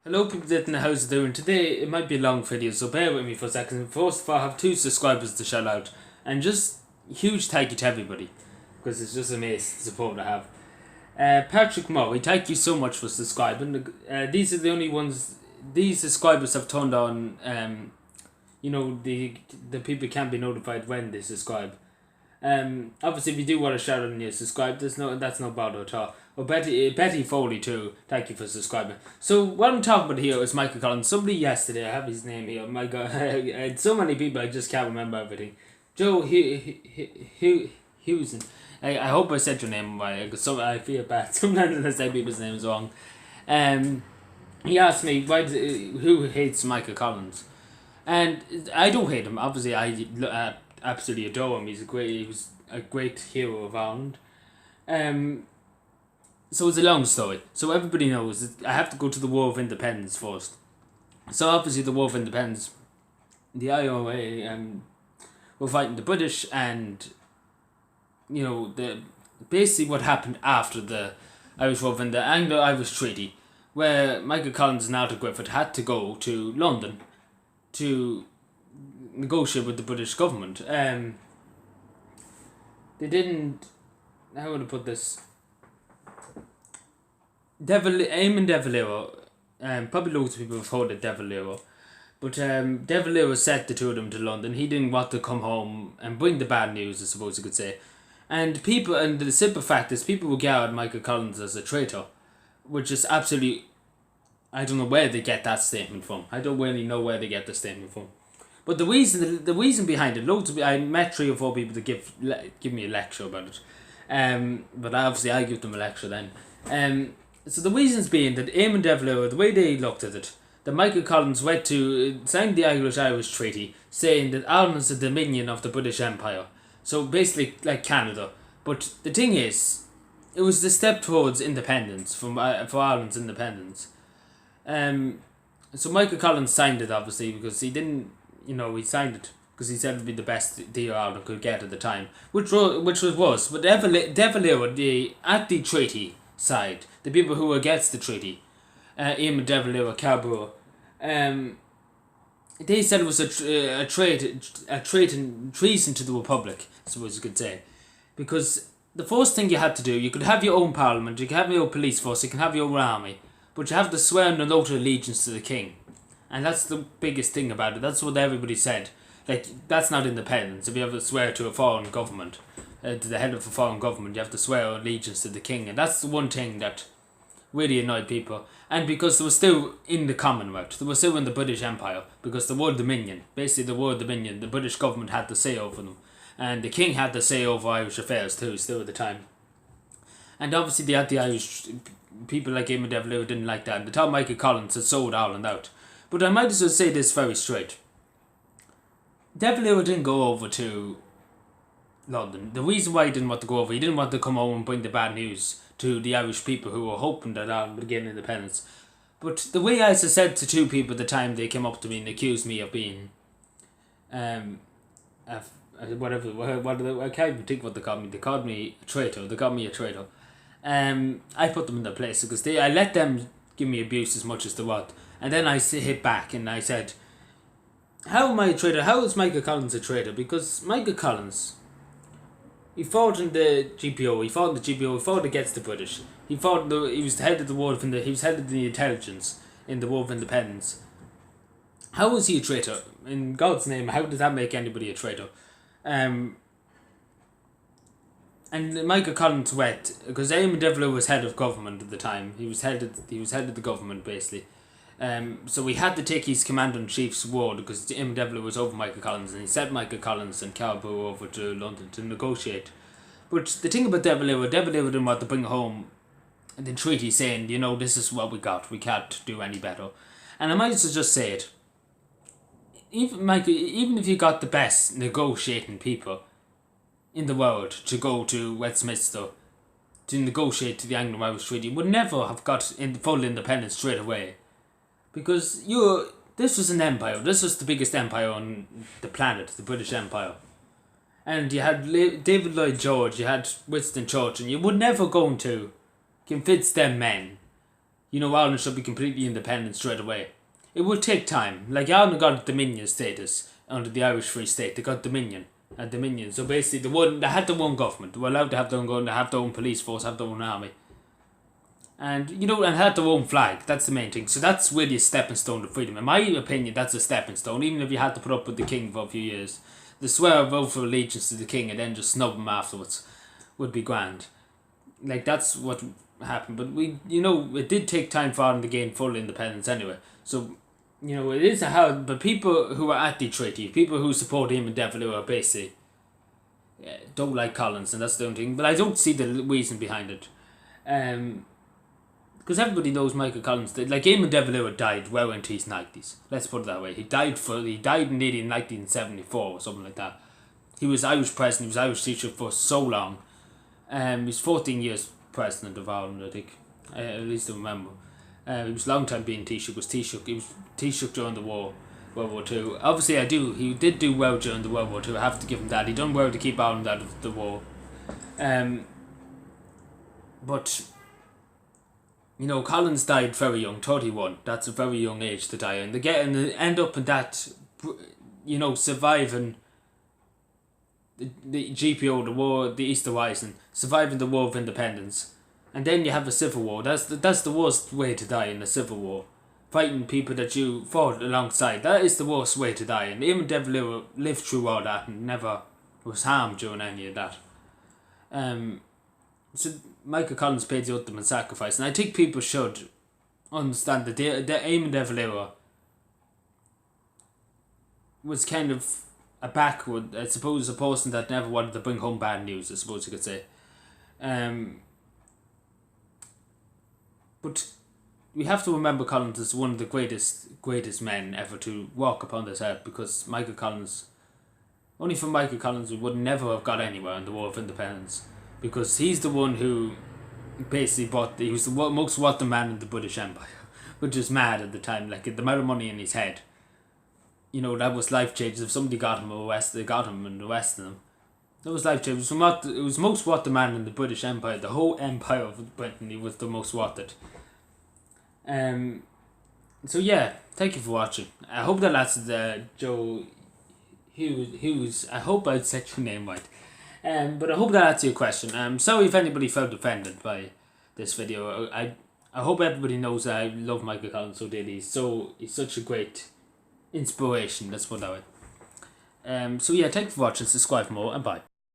Hello people that in the house doing today. It might be a long video, so bear with me for a second. First of all, I have 2 subscribers to shout out, and just huge thank you to everybody because it's just amazing support I have. Patrick Murray, thank you so much for subscribing. These are the only ones. These subscribers have turned on. The people can't be notified when they subscribe. Obviously, if you do want to shout out and you subscribe, that's no bother at all. Oh, Betty Foley too. Thank you for subscribing. So what I'm talking about here is Michael Collins. Somebody yesterday, I have his name here. My God, so many people I just can't remember everything. Joe Hughes. I hope I said your name right. Because I feel bad sometimes I say people's names wrong. He asked me who hates Michael Collins, and I don't hate him. Obviously, I absolutely adore him. He was a great hero of Ireland. So it's a long story. So everybody knows that I have to go to the War of Independence first. So obviously the War of Independence, the IOA were fighting the British, and basically what happened after the Irish War and the Anglo-Irish Treaty, where Michael Collins and Arthur Griffith had to go to London to negotiate with the British government. They didn't. How would I put this? Eamon De Valera, probably loads of people have heard of De Valera, but De Valera sent the two of them to London. He didn't want to come home and bring the bad news, I suppose you could say. And the simple fact is, people regard Michael Collins as a traitor, which is absolutely, I don't know where they get that statement from. I don't really know where they get the statement from. But the reason behind it, I met 3 or 4 people to give me a lecture about it. But obviously I give them a lecture then. So the reasons being that Eamon De Valera, the way they looked at it, that Michael Collins went to sign the Irish Treaty, saying that Ireland is a dominion of the British Empire. So basically like Canada. But the thing is, it was the step towards independence for Ireland's independence. So Michael Collins signed it obviously because he didn't, he signed it because he said it would be the best deal Ireland could get at the time, which was. But De Valera, at the treaty side, the people who were against the treaty, Eamon De Valera, Cabra, they said it was a treason to the Republic, I suppose you could say, because the first thing you had to do, you could have your own parliament, you could have your own police force, you can have your own army, but you have to swear an oath of allegiance to the king, and that's the biggest thing about it. That's what everybody said. Like, that's not independence. If you have to swear to a foreign government, to the head of a foreign government, you have to swear allegiance to the king, and that's the one thing that really annoyed people. And because they were still in the Commonwealth, they were still in the British Empire, because the word Dominion, basically the word Dominion, the British government had to say over them, and the king had to say over Irish affairs too, still at the time. And obviously they had the Irish people like Eamon De Valera didn't like that, and they thought Michael Collins had sold Ireland out. But I might as well say this very straight. De Valera didn't go over to London. The reason why he didn't want to go over, he didn't want to come home and bring the bad news to the Irish people who were hoping that Ireland would gain independence. But the way I said to 2 people at the time, they came up to me and accused me of being, whatever, I can't even think what they called me. They called me a traitor. They called me a traitor. I put them in their place because I let them give me abuse as much as they want. And then I hit back and I said, how am I a traitor? How is Michael Collins a traitor? Because Michael Collins, he fought in the GPO. He fought against the British. He was the head of the war he was head of the intelligence in the War of Independence. How was he a traitor? In God's name, how does that make anybody a traitor? And Michael Collins went because Eamon De Valera was head of government at the time. He was head of the government basically. So we had to take his commander-in-chief's word because Eamon De Valera was over Michael Collins, and he sent Michael Collins and Carbo over to London to negotiate. But the thing about De Valera didn't want to bring home the treaty saying, this is what we got, we can't do any better. And I might as well just say it. Even if you got the best negotiating people in the world to go to Westminster to negotiate to the Anglo-Irish Treaty, you would never have got full independence straight away. Because this was an empire. This was the biggest empire on the planet, the British Empire. And you had David Lloyd George, you had Winston Churchill, and you were never going to convince them men Ireland should be completely independent straight away. It would take time. Like, Ireland got Dominion status under the Irish Free State. They got Dominion. A Dominion. So basically, they had their own government. They were allowed to have their own government, have their own police force, have their own army. And, and had their own flag. That's the main thing. So that's really a stepping stone to freedom. In my opinion, that's a stepping stone. Even if you had to put up with the king for a few years. The swear of vote for allegiance to the king and then just snub him afterwards would be grand. Like, that's what happened. But it did take time for Ireland to gain full independence anyway. So, it is a hard. But people who are at the treaty, people who support him and De Valera basically don't like Collins, and that's the only thing. But I don't see the reason behind it. Because everybody knows Michael Collins. Like, Eamon De Valera died well into his 90s. Let's put it that way. He died nearly in 1974 or something like that. He was Irish president. He was Irish teacher for so long. He was 14 years president of Ireland, I think. At least I remember. He was a long time being Taoiseach. He was Taoiseach during the war, World War II. Obviously, he did do well during the World War II. I have to give him that. He done well to keep Ireland out of the war. But Collins died very young, 31. That's a very young age to die, and they end up in that, surviving the GPO, the war, the Easter Rising, surviving the War of Independence, and then you have a civil war. That's the worst way to die, in a civil war, fighting people that you fought alongside. That is the worst way to die, and Eamon De Valera lived through all that and never was harmed during any of that. So Michael Collins paid the ultimate sacrifice, and I think people should understand that the Eamon De Valera was kind of a backward, I suppose, a person that never wanted to bring home bad news, I suppose you could say. But we have to remember Collins as one of the greatest men ever to walk upon this earth, because only for Michael Collins, we would never have got anywhere in the War of Independence. Because he's the one who basically he was the most wealthy man in the British Empire, which was mad at the time. Like, the amount of money in his head, that was life changing. If somebody got him and arrested him, that was life changing. It was most wealthy man in the British Empire, the whole empire of Britain. He was the most worth it. So yeah, thank you for watching. I hope that answered Joe Hughes. I hope I said your name right. But I hope that answers your question. Sorry if anybody felt offended by this video. I hope everybody knows that I love Michael Collins so dearly. He's such a great inspiration. Let's put it that way. So yeah, thank you for watching. Subscribe for more, and bye.